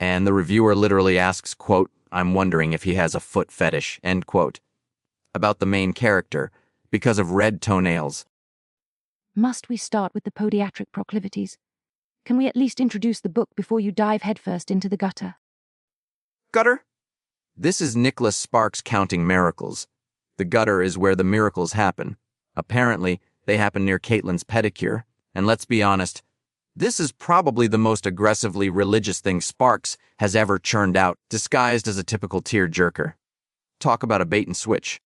And the reviewer literally asks, quote, "I'm wondering if he has a foot fetish," end quote, about the main character because of red toenails. Must we start with the podiatric proclivities? Can we at least introduce the book before you dive headfirst into the gutter? Gutter? This is Nicholas Sparks' Counting Miracles. The gutter is where the miracles happen. Apparently, they happen near Kaitlyn's pedicure. And let's be honest, this is probably the most aggressively religious thing Sparks has ever churned out, disguised as a typical tear-jerker. Talk about a bait and switch.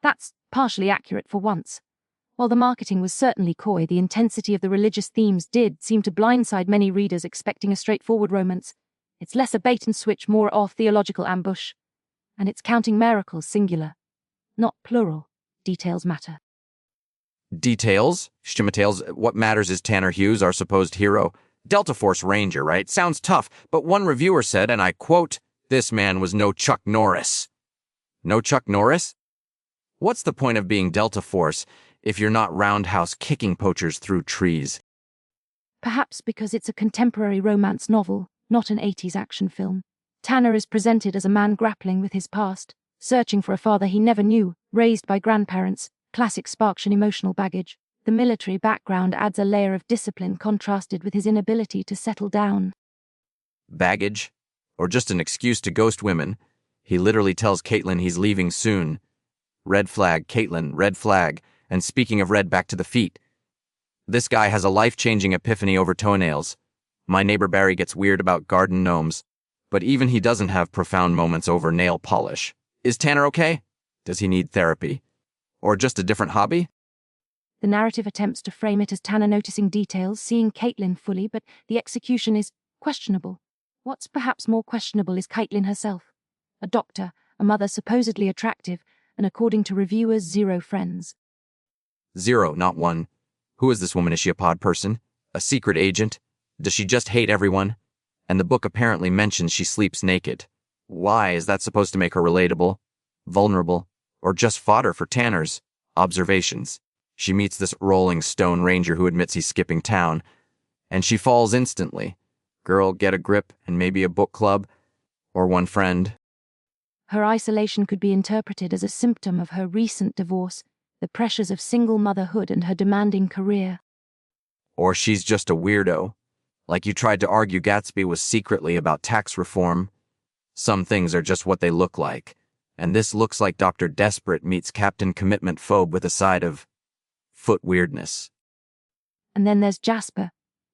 That's partially accurate for once. While the marketing was certainly coy, the intensity of the religious themes did seem to blindside many readers expecting a straightforward romance. It's less a bait and switch, more of theological ambush. And it's counting miracles singular, not plural. Details matter. Details? Shimatails, what matters is Tanner Hughes, our supposed hero. Delta Force Ranger, right? Sounds tough, but one reviewer said, and I quote, "This man was no Chuck Norris." No Chuck Norris? What's the point of being Delta Force if you're not roundhouse kicking poachers through trees? Perhaps because it's a contemporary romance novel, not an 80s action film. Tanner is presented as a man grappling with his past, searching for a father he never knew, raised by grandparents, classic Sparksian emotional baggage. The military background adds a layer of discipline contrasted with his inability to settle down. Baggage? Or just an excuse to ghost women? He literally tells Kaitlyn he's leaving soon. Red flag, Kaitlyn, red flag. And speaking of red, back to the feet. This guy has a life-changing epiphany over toenails. My neighbor Barry gets weird about garden gnomes. But even he doesn't have profound moments over nail polish. Is Tanner okay? Does he need therapy? Or just a different hobby? The narrative attempts to frame it as Tanner noticing details, seeing Kaitlyn fully, but the execution is questionable. What's perhaps more questionable is Kaitlyn herself. A doctor, a mother supposedly attractive, and according to reviewers, zero friends. Zero, not one. Who is this woman? Is she a pod person? A secret agent? Does she just hate everyone? And the book apparently mentions she sleeps naked. Why? Is that supposed to make her relatable, vulnerable, or just fodder for Tanner's observations? She meets this Rolling Stone Ranger who admits he's skipping town, and she falls instantly. Girl, get a grip and maybe a book club, or one friend. Her isolation could be interpreted as a symptom of her recent divorce, the pressures of single motherhood and her demanding career. Or she's just a weirdo. Like you tried to argue Gatsby was secretly about tax reform. Some things are just what they look like, and this looks like Dr. Desperate meets Captain Commitment Phobe with a side of foot weirdness. And then there's Jasper,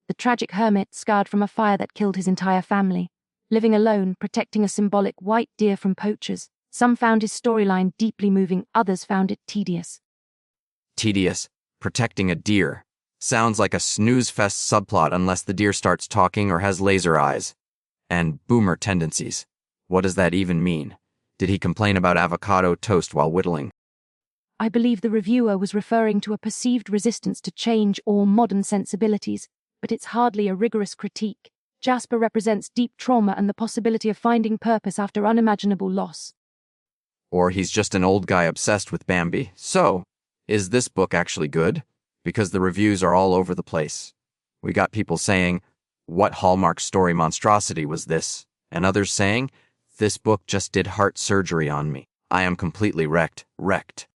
the tragic hermit scarred from a fire that killed his entire family, living alone, protecting a symbolic white deer from poachers. Some found his storyline deeply moving, others found it tedious. Tedious? Protecting a deer. Sounds like a snooze-fest subplot unless the deer starts talking or has laser eyes. And boomer tendencies. What does that even mean? Did he complain about avocado toast while whittling? I believe the reviewer was referring to a perceived resistance to change or modern sensibilities, but it's hardly a rigorous critique. Jasper represents deep trauma and the possibility of finding purpose after unimaginable loss. Or he's just an old guy obsessed with Bambi. So, is this book actually good? Because the reviews are all over the place. We got people saying, "What Hallmark story monstrosity was this?" And others saying, "This book just did heart surgery on me. I am completely wrecked."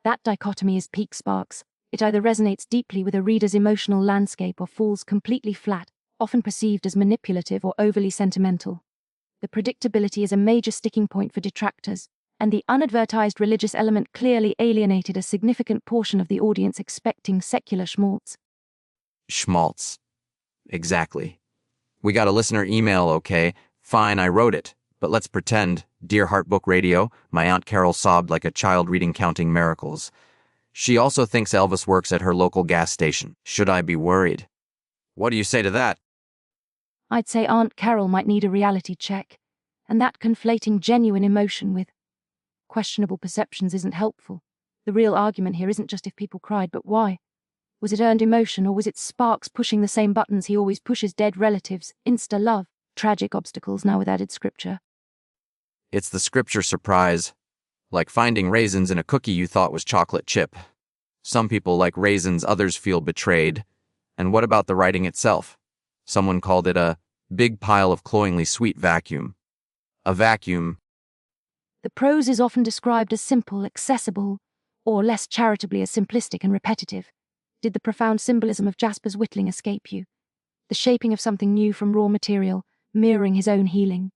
That dichotomy is peak Sparks. It either resonates deeply with a reader's emotional landscape or falls completely flat, often perceived as manipulative or overly sentimental. The predictability is a major sticking point for detractors, and the unadvertised religious element clearly alienated a significant portion of the audience expecting secular schmaltz. Schmaltz. Exactly. We got a listener email, okay? Fine, I wrote it. But let's pretend, Dear Heart Book Radio, my Aunt Carol sobbed like a child reading Counting Miracles. She also thinks Elvis works at her local gas station. Should I be worried? What do you say to that? I'd say Aunt Carol might need a reality check, and that conflating genuine emotion with questionable perceptions isn't helpful. The real argument here isn't just if people cried, but why. Was it earned emotion, or was it Sparks pushing the same buttons he always pushes: dead relatives, insta-love, tragic obstacles now with added scripture? It's the scripture surprise. Like finding raisins in a cookie you thought was chocolate chip. Some people like raisins, others feel betrayed. And what about the writing itself? Someone called it a Big pile of cloyingly sweet vacuum. A vacuum. The prose is often described as simple, accessible, or less charitably as simplistic and repetitive. Did the profound symbolism of Jasper's whittling escape you? The shaping of something new from raw material, mirroring his own healing.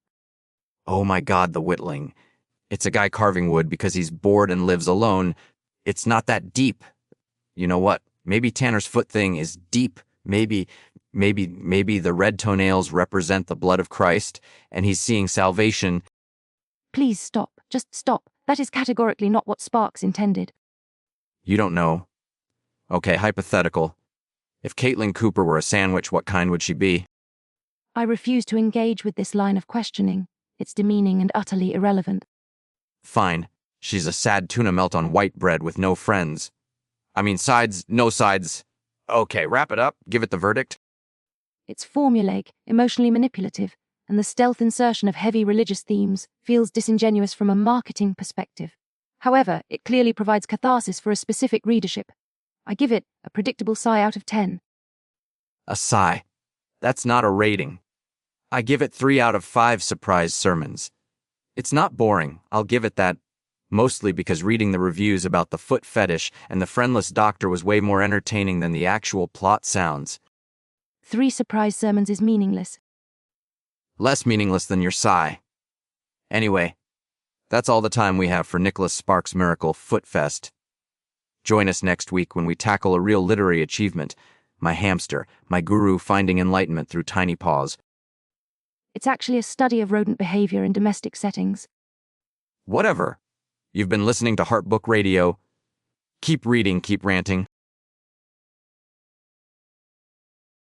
Oh my God, the whittling. It's a guy carving wood because he's bored and lives alone. It's not that deep. You know what? Maybe Tanner's foot thing is deep. Maybe the red toenails represent the blood of Christ, and he's seeing salvation. Please stop. Just stop. That is categorically not what Sparks intended. You don't know. Okay, hypothetical. If Kaitlyn Cooper were a sandwich, what kind would she be? I refuse to engage with this line of questioning. It's demeaning and utterly irrelevant. Fine. She's a sad tuna melt on white bread with no friends. I mean, sides, no sides. Okay, wrap it up. Give it the verdict. It's formulaic, emotionally manipulative, and the stealth insertion of heavy religious themes feels disingenuous from a marketing perspective. However, it clearly provides catharsis for a specific readership. I give it a predictable sigh out of 10. A sigh. That's not a rating. I give it 3 out of 5 surprise sermons. It's not boring, I'll give it that, mostly because reading the reviews about the foot fetish and the friendless doctor was way more entertaining than the actual plot sounds. 3 surprise sermons is meaningless. Less meaningless than your sigh. Anyway, that's all the time we have for Nicholas Sparks' Miracle Foot Fest. Join us next week when we tackle a real literary achievement, my hamster, my guru finding enlightenment through tiny paws. It's actually a study of rodent behavior in domestic settings. Whatever. You've been listening to Heart Book Radio. Keep reading, keep ranting.